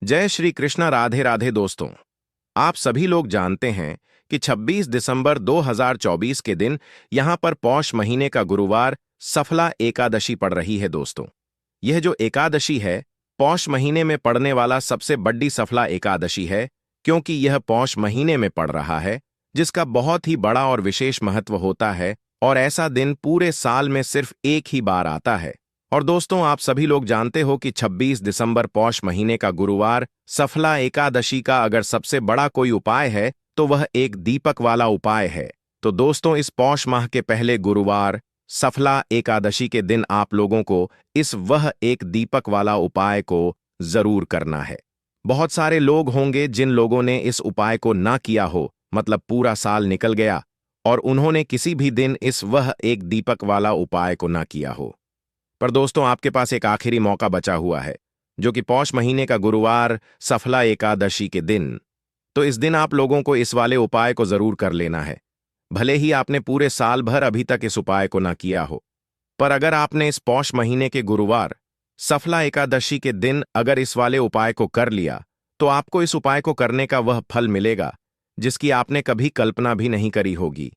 जय श्री कृष्णा। राधे राधे दोस्तों। आप सभी लोग जानते हैं कि 26 दिसंबर 2024 के दिन यहां पर पौष महीने का गुरुवार सफला एकादशी पड़ रही है दोस्तों। यह जो एकादशी है पौष महीने में पड़ने वाला सबसे बड़ी सफला एकादशी है, क्योंकि यह पौष महीने में पड़ रहा है, जिसका बहुत ही बड़ा और विशेष महत्व होता है और ऐसा दिन पूरे साल में सिर्फ एक ही बार आता है। और दोस्तों, आप सभी लोग जानते हो कि 26 दिसंबर पौष महीने का गुरुवार सफला एकादशी का अगर सबसे बड़ा कोई उपाय है तो वह एक दीपक वाला उपाय है। तो दोस्तों, इस पौष माह के पहले गुरुवार सफला एकादशी के दिन आप लोगों को वह एक दीपक वाला उपाय को जरूर करना है। बहुत सारे लोग होंगे जिन लोगों ने इस उपाय को ना किया हो, मतलब पूरा साल निकल गया और उन्होंने किसी भी दिन वह एक दीपक वाला उपाय को ना किया हो। पर दोस्तों, आपके पास एक आखिरी मौका बचा हुआ है, जो कि पौष महीने का गुरुवार सफला एकादशी के दिन। तो इस दिन आप लोगों को इस वाले उपाय को जरूर कर लेना है। भले ही आपने पूरे साल भर अभी तक इस उपाय को ना किया हो, पर अगर आपने इस पौष महीने के गुरुवार सफला एकादशी के दिन अगर इस वाले उपाय को कर लिया, तो आपको इस उपाय को करने का वह फल मिलेगा जिसकी आपने कभी कल्पना भी नहीं करी होगी।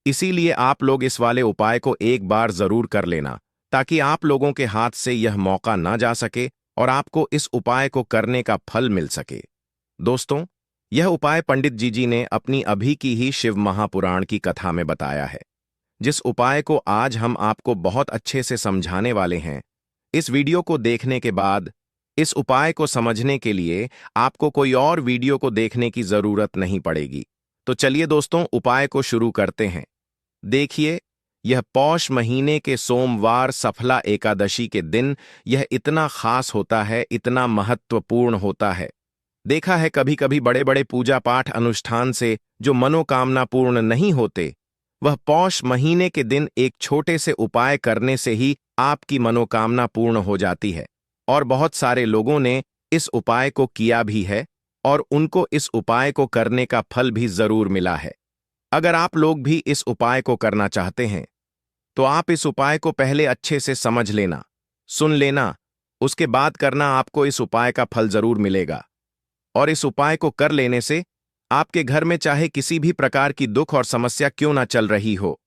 इसीलिए आप लोग इस वाले उपाय को एक बार जरूर कर लेना, ताकि आप लोगों के हाथ से यह मौका ना जा सके और आपको इस उपाय को करने का फल मिल सके। दोस्तों, यह उपाय पंडित जी ने अपनी अभी की ही शिव महापुराण की कथा में बताया है, जिस उपाय को आज हम आपको बहुत अच्छे से समझाने वाले हैं। इस वीडियो को देखने के बाद इस उपाय को समझने के लिए आपको कोई और वीडियो को देखने की जरूरत नहीं पड़ेगी। तो चलिए दोस्तों, उपाय को शुरू करते हैं। देखिए, यह पौष महीने के सोमवार सफला एकादशी के दिन यह इतना खास होता है, इतना महत्वपूर्ण होता है। देखा है कभी कभी बड़े बड़े पूजा पाठ अनुष्ठान से जो मनोकामना पूर्ण नहीं होते, वह पौष महीने के दिन एक छोटे से उपाय करने से ही आपकी मनोकामना पूर्ण हो जाती है। और बहुत सारे लोगों ने इस उपाय को किया भी है और उनको इस उपाय को करने का फल भी जरूर मिला है। अगर आप लोग भी इस उपाय को करना चाहते हैं तो आप इस उपाय को पहले अच्छे से समझ लेना, सुन लेना, उसके बाद करना। आपको इस उपाय का फल जरूर मिलेगा। और इस उपाय को कर लेने से आपके घर में चाहे किसी भी प्रकार की दुख और समस्या क्यों ना चल रही हो,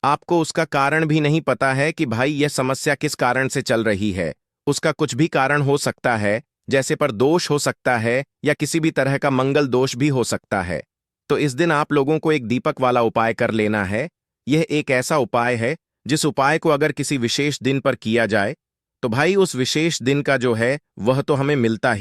आपको उसका कारण भी नहीं पता है कि भाई यह समस्या किस कारण से चल रही है, उसका कुछ भी कारण हो सकता है, जैसे पर दोष हो सकता है या किसी भी तरह का मंगल दोष भी हो सकता है। तो इस दिन आप लोगों को एक दीपक वाला उपाय कर लेना है। यह एक ऐसा उपाय है जिस उपाय को अगर किसी विशेष दिन पर किया जाए तो भाई उस विशेष दिन का जो है वह तो हमें मिलता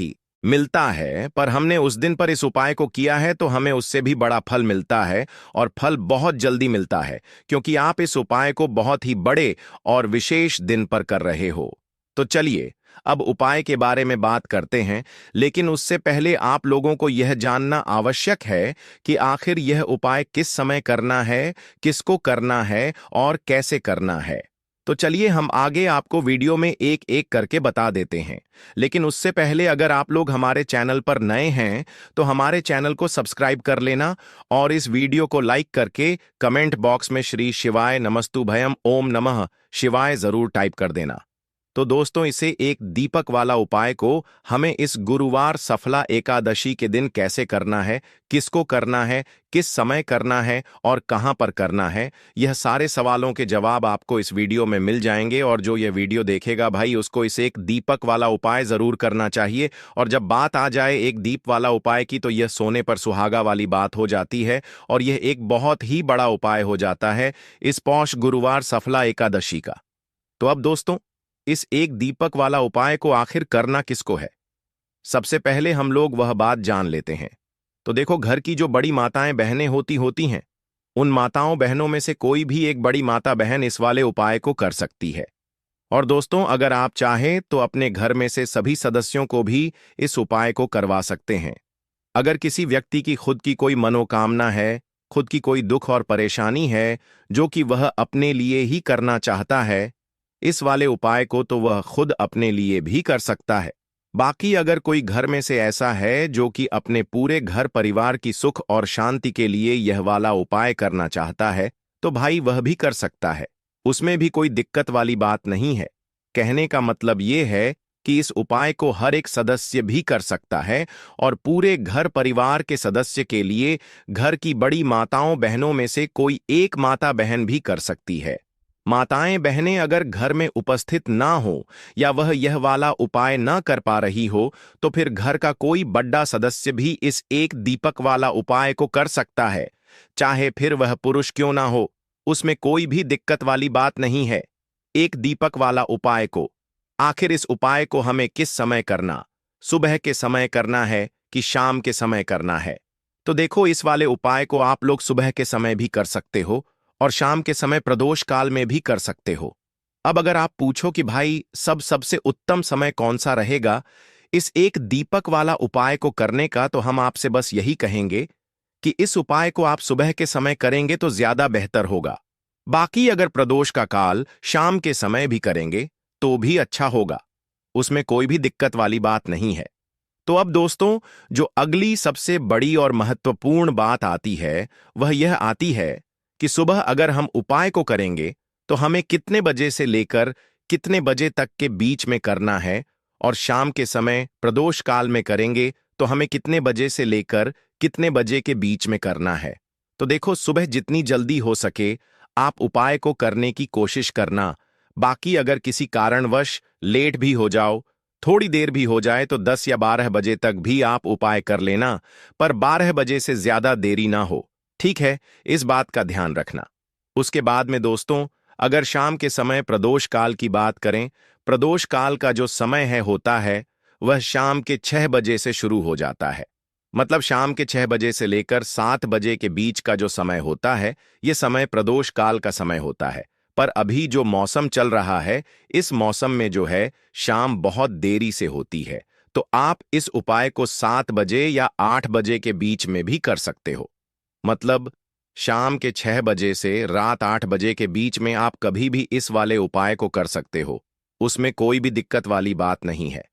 है, पर हमने उस दिन पर इस उपाय को किया है तो हमें उससे भी बड़ा फल मिलता है, और फल बहुत जल्दी मिलता है, क्योंकि आप इस उपाय को बहुत ही बड़े और विशेष दिन पर कर रहे हो। तो चलिए अब उपाय के बारे में बात करते हैं, लेकिन उससे पहले आप लोगों को यह जानना आवश्यक है कि आखिर यह उपाय किस समय करना है, किसको करना है और कैसे करना है। तो चलिए हम आगे आपको वीडियो में एक एक करके बता देते हैं। लेकिन उससे पहले अगर आप लोग हमारे चैनल पर नए हैं तो हमारे चैनल को सब्सक्राइब कर लेना और इस वीडियो को लाइक करके कमेंट बॉक्स में श्री शिवाय नमस्तुभयम ओम नमः शिवाय जरूर टाइप कर देना। तो दोस्तों, इसे एक दीपक वाला उपाय को हमें इस गुरुवार सफला एकादशी के दिन कैसे करना है, किसको करना है, किस समय करना है और कहां पर करना है, यह सारे सवालों के जवाब आपको इस वीडियो में मिल जाएंगे। और जो यह वीडियो देखेगा भाई, उसको इसे एक दीपक वाला उपाय जरूर करना चाहिए। और जब बात आ जाए एक दीप वाला उपाय की, तो यह सोने पर सुहागा वाली बात हो जाती है और यह एक बहुत ही बड़ा उपाय हो जाता है इस पौष गुरुवार सफला एकादशी का। तो अब दोस्तों, इस एक दीपक वाला उपाय को आखिर करना किसको है, सबसे पहले हम लोग वह बात जान लेते हैं। तो देखो, घर की जो बड़ी माताएं बहनें होती हैं, उन माताओं बहनों में से कोई भी एक बड़ी माता बहन इस वाले उपाय को कर सकती है। और दोस्तों, अगर आप चाहें तो अपने घर में से सभी सदस्यों को भी इस उपाय को करवा सकते हैं। अगर किसी व्यक्ति की खुद की कोई मनोकामना है, खुद की कोई दुख और परेशानी है जो कि वह अपने लिए ही करना चाहता है, इस वाले उपाय को तो वह खुद अपने लिए भी कर सकता है। बाकी अगर कोई घर में से ऐसा है जो कि अपने पूरे घर परिवार की सुख और शांति के लिए यह वाला उपाय करना चाहता है, तो भाई वह भी कर सकता है। उसमें भी कोई दिक्कत वाली बात नहीं है। कहने का मतलब ये है कि इस उपाय को हर एक सदस्य भी कर सकता है और पूरे घर परिवार के सदस्य के लिए घर की बड़ी माताओं बहनों में से कोई एक माता बहन भी कर सकती है। माताएं बहनें अगर घर में उपस्थित ना हो या वह यह वाला उपाय न कर पा रही हो तो फिर घर का कोई बड़ा सदस्य भी इस एक दीपक वाला उपाय को कर सकता है, चाहे फिर वह पुरुष क्यों ना हो। उसमें कोई भी दिक्कत वाली बात नहीं है। एक दीपक वाला उपाय को आखिर इस उपाय को हमें किस समय करना, सुबह के समय करना है कि शाम के समय करना है? तो देखो, इस वाले उपाय को आप लोग सुबह के समय भी कर सकते हो और शाम के समय प्रदोष काल में भी कर सकते हो। अब अगर आप पूछो कि भाई सबसे उत्तम समय कौन सा रहेगा इस एक दीपक वाला उपाय को करने का, तो हम आपसे बस यही कहेंगे कि इस उपाय को आप सुबह के समय करेंगे तो ज्यादा बेहतर होगा। बाकी अगर प्रदोष का काल शाम के समय भी करेंगे तो भी अच्छा होगा, उसमें कोई भी दिक्कत वाली बात नहीं है। तो अब दोस्तों, जो अगली सबसे बड़ी और महत्वपूर्ण बात आती है वह यह आती है कि सुबह अगर हम उपाय को करेंगे तो हमें कितने बजे से लेकर कितने बजे तक के बीच में करना है, और शाम के समय प्रदोष काल में करेंगे तो हमें कितने बजे से लेकर कितने बजे के बीच में करना है। तो देखो, सुबह जितनी जल्दी हो सके आप उपाय को करने की कोशिश करना। बाकी अगर किसी कारणवश लेट भी हो जाओ, थोड़ी देर भी हो जाए, तो 10 या 12 बजे तक भी आप उपाय कर लेना, पर 12 बजे से ज्यादा देरी ना हो, ठीक है? इस बात का ध्यान रखना। उसके बाद में दोस्तों, अगर शाम के समय प्रदोष काल की बात करें, प्रदोष काल का जो समय होता है वह शाम के 6 बजे से शुरू हो जाता है। मतलब शाम के 6 बजे से लेकर 7 बजे के बीच का जो समय होता है यह समय प्रदोष काल का समय होता है। पर अभी जो मौसम चल रहा है इस मौसम में जो है शाम बहुत देरी से होती है, तो आप इस उपाय को 7 बजे या 8 बजे के बीच में भी कर सकते हो। मतलब शाम के 6 बजे से रात 8 बजे के बीच में आप कभी भी इस वाले उपाय को कर सकते हो, उसमें कोई भी दिक्कत वाली बात नहीं है।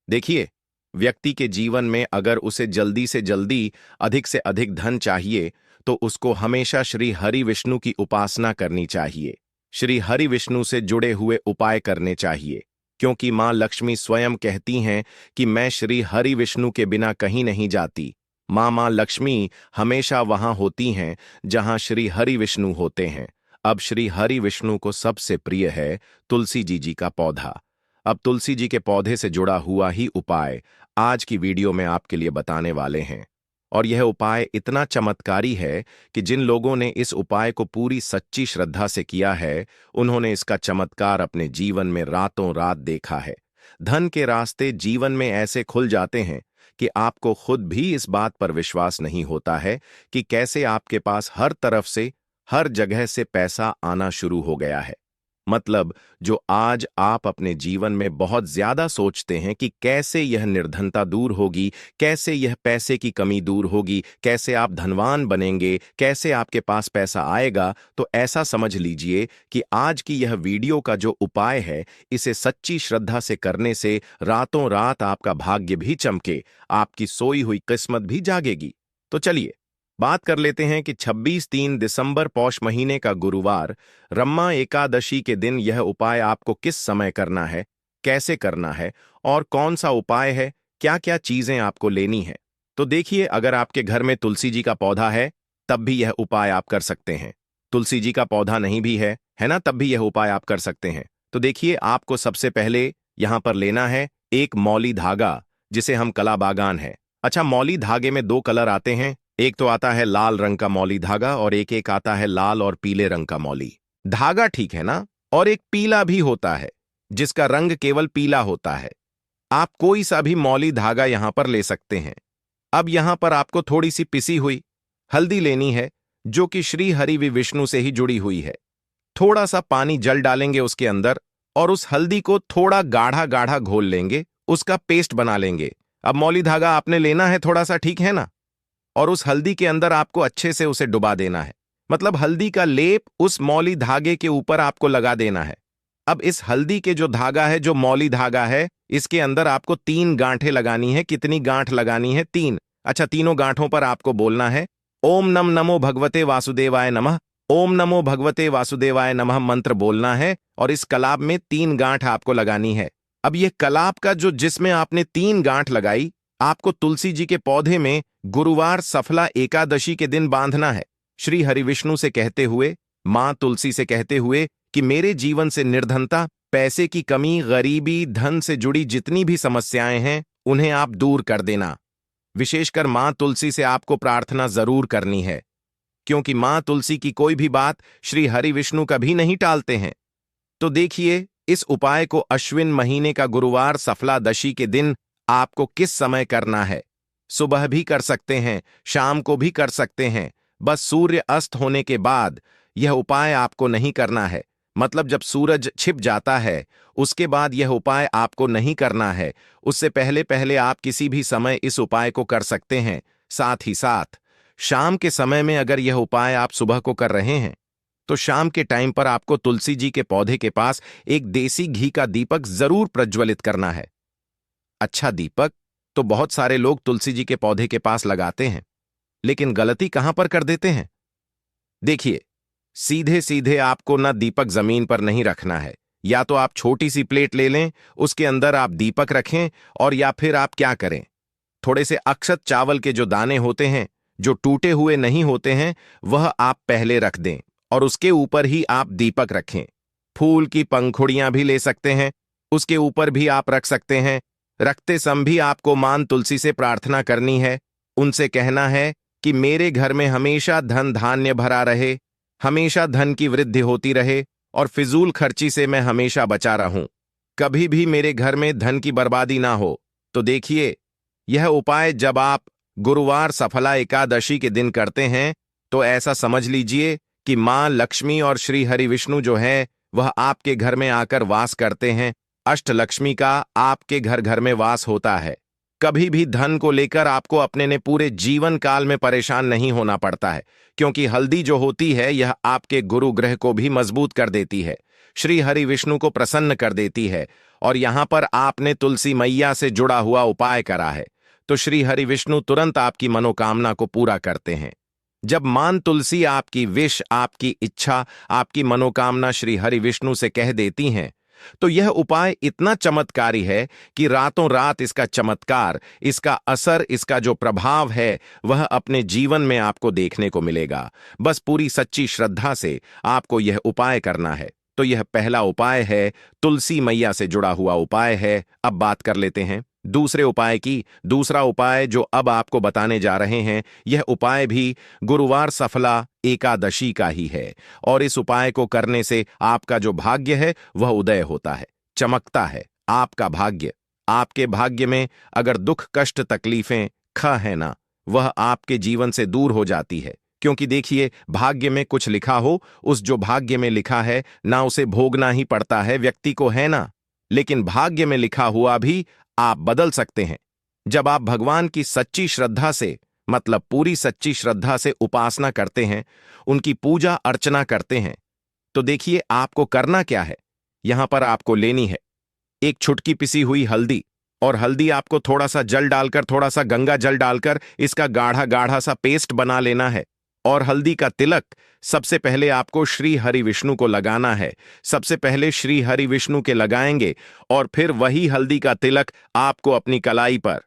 देखिए, व्यक्ति के जीवन में अगर उसे जल्दी से जल्दी अधिक से अधिक धन चाहिए तो उसको हमेशा श्री हरि विष्णु की उपासना करनी चाहिए। श्री हरि विष्णु से जुड़े हुए उपाय करने चाहिए, क्योंकि मां लक्ष्मी स्वयं कहती हैं कि मैं श्री हरि विष्णु के बिना कहीं नहीं जाती। मां लक्ष्मी हमेशा वहां होती हैं जहां श्री हरि विष्णु होते हैं। अब श्री हरि विष्णु को सबसे प्रिय है तुलसी जी का पौधा। अब तुलसी जी के पौधे से जुड़ा हुआ ही उपाय आज की वीडियो में आपके लिए बताने वाले हैं, और यह उपाय इतना चमत्कारी है कि जिन लोगों ने इस उपाय को पूरी सच्ची श्रद्धा से किया है उन्होंने इसका चमत्कार अपने जीवन में रातों रात देखा है। धन के रास्ते जीवन में ऐसे खुल जाते हैं कि आपको खुद भी इस बात पर विश्वास नहीं होता है कि कैसे आपके पास हर तरफ से हर जगह से पैसा आना शुरू हो गया है। मतलब जो आज आप अपने जीवन में बहुत ज्यादा सोचते हैं कि कैसे यह निर्धनता दूर होगी, कैसे यह पैसे की कमी दूर होगी, कैसे आप धनवान बनेंगे, कैसे आपके पास पैसा आएगा, तो ऐसा समझ लीजिए कि आज की यह वीडियो का जो उपाय है इसे सच्ची श्रद्धा से करने से रातों रात आपका भाग्य भी चमके, आपकी सोई हुई किस्मत भी जागेगी। तो चलिए बात कर लेते हैं कि 26-3 दिसंबर पौष महीने का गुरुवार रम्मा एकादशी के दिन यह उपाय आपको किस समय करना है, कैसे करना है और कौन सा उपाय है, क्या क्या चीजें आपको लेनी है। तो देखिए, अगर आपके घर में तुलसी जी का पौधा है तब भी यह उपाय आप कर सकते हैं। तुलसी जी का पौधा नहीं भी है ना, तब भी यह उपाय आप कर सकते हैं। तो देखिए, आपको सबसे पहले यहां पर लेना है एक मौली धागा, जिसे हम कला बागान है। अच्छा, मौली धागे में 2 कलर आते हैं, एक तो आता है लाल रंग का मौली धागा और एक आता है लाल और पीले रंग का मौली धागा, ठीक है ना? और एक पीला भी होता है जिसका रंग केवल पीला होता है। आप कोई सा भी मौली धागा यहां पर ले सकते हैं। अब यहां पर आपको थोड़ी सी पिसी हुई हल्दी लेनी है जो कि श्री हरि विष्णु से ही जुड़ी हुई है। थोड़ा सा पानी जल डालेंगे उसके अंदर और उस हल्दी को थोड़ा गाढ़ा गाढ़ा घोल लेंगे, उसका पेस्ट बना लेंगे। अब मौली धागा आपने लेना है थोड़ा सा, ठीक है ना? और उस हल्दी के अंदर आपको अच्छे से उसे डुबा देना है। मतलब हल्दी का लेप उस मौली धागे के ऊपर आपको लगा देना है। अब इस हल्दी के जो धागा है, जो मौली धागा है, इसके अंदर आपको 3 गांठें लगानी है। कितनी गांठ लगानी है? 3। अच्छा, तीनों गांठों पर आपको बोलना है ओम नमो भगवते वासुदेवाय नमः। ओम नमो भगवते वासुदेवाय नमः मंत्र बोलना है और इस कलाब में 3 गांठ आपको लगानी है। अब ये कलाप का जो जिसमें आपने 3 गांठ लगाई, आपको तुलसी जी के पौधे में गुरुवार सफला एकादशी के दिन बांधना है। श्री हरिविष्णु से कहते हुए, मां तुलसी से कहते हुए कि मेरे जीवन से निर्धनता, पैसे की कमी, गरीबी, धन से जुड़ी जितनी भी समस्याएं हैं उन्हें आप दूर कर देना। विशेषकर मां तुलसी से आपको प्रार्थना जरूर करनी है, क्योंकि मां तुलसी की कोई भी बात श्री हरिविष्णु कभी नहीं टालते हैं। तो देखिए, इस उपाय को अश्विन महीने का गुरुवार सफलादशी के दिन आपको किस समय करना है। सुबह भी कर सकते हैं, शाम को भी कर सकते हैं, बस सूर्य अस्त होने के बाद यह उपाय आपको नहीं करना है। मतलब जब सूरज छिप जाता है उसके बाद यह उपाय आपको नहीं करना है। उससे पहले पहले आप किसी भी समय इस उपाय को कर सकते हैं। साथ ही साथ शाम के समय में अगर यह उपाय आप सुबह को कर रहे हैं तो शाम के टाइम पर आपको तुलसी जी के पौधे के पास एक देसी घी का दीपक जरूर प्रज्वलित करना है। अच्छा, दीपक तो बहुत सारे लोग तुलसी जी के पौधे के पास लगाते हैं, लेकिन गलती कहां पर कर देते हैं? देखिए, सीधे सीधे आपको ना दीपक जमीन पर नहीं रखना है। या तो आप छोटी सी प्लेट ले लें, उसके अंदर आप दीपक रखें, और या फिर आप क्या करें, थोड़े से अक्षत चावल के जो दाने होते हैं, जो टूटे हुए नहीं होते हैं, वह आप पहले रख दें और उसके ऊपर ही आप दीपक रखें। फूल की पंखुड़ियां भी ले सकते हैं, उसके ऊपर भी आप रख सकते हैं। रखते समय भी आपको मां तुलसी से प्रार्थना करनी है। उनसे कहना है कि मेरे घर में हमेशा धन धान्य भरा रहे, हमेशा धन की वृद्धि होती रहे और फिजूल खर्ची से मैं हमेशा बचा रहूं। कभी भी मेरे घर में धन की बर्बादी ना हो। तो देखिए, यह उपाय जब आप गुरुवार सफला एकादशी के दिन करते हैं तो ऐसा समझ लीजिए कि मां लक्ष्मी और श्री हरि विष्णु जो है वह आपके घर में आकर वास करते हैं। अष्ट लक्ष्मी का आपके घर घर में वास होता है। कभी भी धन को लेकर आपको अपने ने पूरे जीवन काल में परेशान नहीं होना पड़ता है, क्योंकि हल्दी जो होती है यह आपके गुरु ग्रह को भी मजबूत कर देती है, श्री हरि विष्णु को प्रसन्न कर देती है। और यहां पर आपने तुलसी मैया से जुड़ा हुआ उपाय करा है तो श्री हरि विष्णु तुरंत आपकी मनोकामना को पूरा करते हैं। जब मां तुलसी आपकी विश, आपकी इच्छा, आपकी मनोकामना श्री हरि विष्णु से कह देती हैं तो यह उपाय इतना चमत्कारी है कि रातों रात इसका चमत्कार, इसका असर, इसका जो प्रभाव है वह अपने जीवन में आपको देखने को मिलेगा। बस पूरी सच्ची श्रद्धा से आपको यह उपाय करना है। तो यह पहला उपाय है, तुलसी मैया से जुड़ा हुआ उपाय है। अब बात कर लेते हैं दूसरे उपाय की। दूसरा उपाय जो अब आपको बताने जा रहे हैं, यह उपाय भी गुरुवार सफला एकादशी का ही है। और इस उपाय को करने से आपका जो भाग्य है वह उदय होता है, चमकता है। आपका भाग्य, आपके भाग्य में अगर दुख, कष्ट, तकलीफें ख है ना, वह आपके जीवन से दूर हो जाती है। क्योंकि देखिए, भाग्य में कुछ लिखा हो, उस जो भाग्य में लिखा है ना उसे भोगना ही पड़ता है व्यक्ति को, है ना। लेकिन भाग्य में लिखा हुआ भी आप बदल सकते हैं जब आप भगवान की सच्ची श्रद्धा से, मतलब पूरी सच्ची श्रद्धा से उपासना करते हैं, उनकी पूजा अर्चना करते हैं। तो देखिए, आपको करना क्या है। यहां पर आपको लेनी है एक छुटकी पिसी हुई हल्दी, और हल्दी आपको थोड़ा सा जल डालकर, थोड़ा सा गंगा जल डालकर इसका गाढ़ा गाढ़ा सा पेस्ट बना लेना है। और हल्दी का तिलक सबसे पहले आपको श्री हरि विष्णु को लगाना है। सबसे पहले श्री हरि विष्णु के लगाएंगे और फिर वही हल्दी का तिलक आपको अपनी कलाई पर,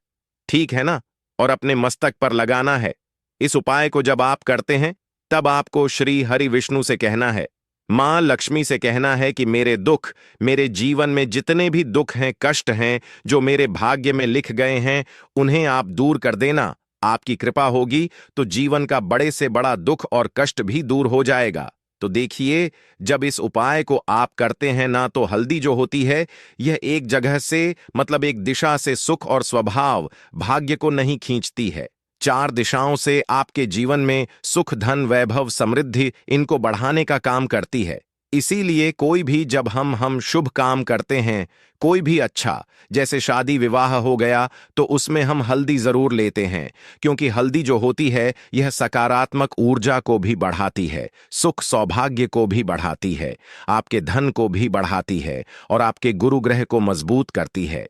ठीक है ना, और अपने मस्तक पर लगाना है। इस उपाय को जब आप करते हैं तब आपको श्री हरि विष्णु से कहना है, मां लक्ष्मी से कहना है कि मेरे दुख, मेरे जीवन में जितने भी दुख हैं, कष्ट हैं, जो मेरे भाग्य में लिख गए हैं, उन्हें आप दूर कर देना। आपकी कृपा होगी तो जीवन का बड़े से बड़ा दुख और कष्ट भी दूर हो जाएगा। तो देखिए, जब इस उपाय को आप करते हैं ना, तो हल्दी जो होती है यह एक जगह से, मतलब एक दिशा से सुख और स्वभाव, भाग्य को नहीं खींचती है। 4 दिशाओं से आपके जीवन में सुख, धन, वैभव, समृद्धि, इनको बढ़ाने का काम करती है। इसीलिए कोई भी जब हम शुभ काम करते हैं, कोई भी अच्छा, जैसे शादी विवाह हो गया, तो उसमें हम हल्दी जरूर लेते हैं, क्योंकि हल्दी जो होती है यह सकारात्मक ऊर्जा को भी बढ़ाती है, सुख सौभाग्य को भी बढ़ाती है, आपके धन को भी बढ़ाती है और आपके गुरु ग्रह को मजबूत करती है।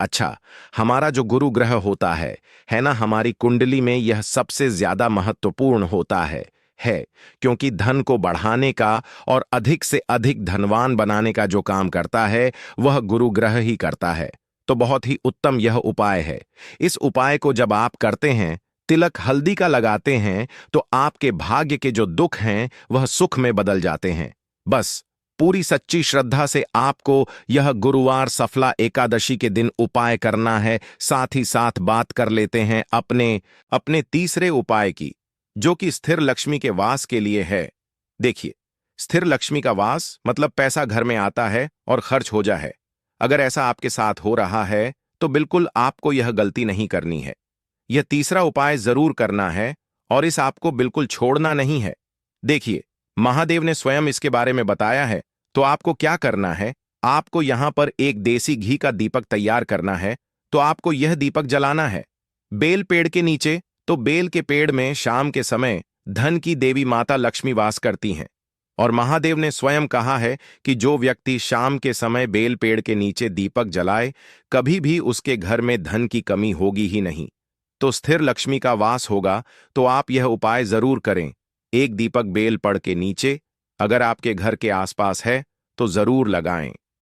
अच्छा, हमारा जो गुरु ग्रह होता है ना, हमारी कुंडली में यह सबसे ज्यादा महत्वपूर्ण होता है है, क्योंकि धन को बढ़ाने का और अधिक से अधिक धनवान बनाने का जो काम करता है वह गुरु ग्रह ही करता है। तो बहुत ही उत्तम यह उपाय है। इस उपाय को जब आप करते हैं, तिलक हल्दी का लगाते हैं, तो आपके भाग्य के जो दुख हैं वह सुख में बदल जाते हैं। बस पूरी सच्ची श्रद्धा से आपको यह गुरुवार सफला एकादशी के दिन उपाय करना है। साथ ही साथ बात कर लेते हैं अपने अपने तीसरे उपाय की, जो कि स्थिर लक्ष्मी के वास के लिए है। देखिए, स्थिर लक्ष्मी का वास मतलब पैसा घर में आता है और खर्च हो जा है। अगर ऐसा आपके साथ हो रहा है तो बिल्कुल आपको यह गलती नहीं करनी है। यह तीसरा उपाय जरूर करना है और इस आपको बिल्कुल छोड़ना नहीं है। देखिए, महादेव ने स्वयं इसके बारे में बताया है। तो आपको क्या करना है, आपको यहां पर एक देसी घी का दीपक तैयार करना है। तो आपको यह दीपक जलाना है बेल पेड़ के नीचे। तो बेल के पेड़ में शाम के समय धन की देवी माता लक्ष्मी वास करती हैं, और महादेव ने स्वयं कहा है कि जो व्यक्ति शाम के समय बेल पेड़ के नीचे दीपक जलाए, कभी भी उसके घर में धन की कमी होगी ही नहीं। तो स्थिर लक्ष्मी का वास होगा। तो आप यह उपाय जरूर करें। एक दीपक बेल पेड़ के नीचे अगर आपके घर के आसपास है तो जरूर लगाएं।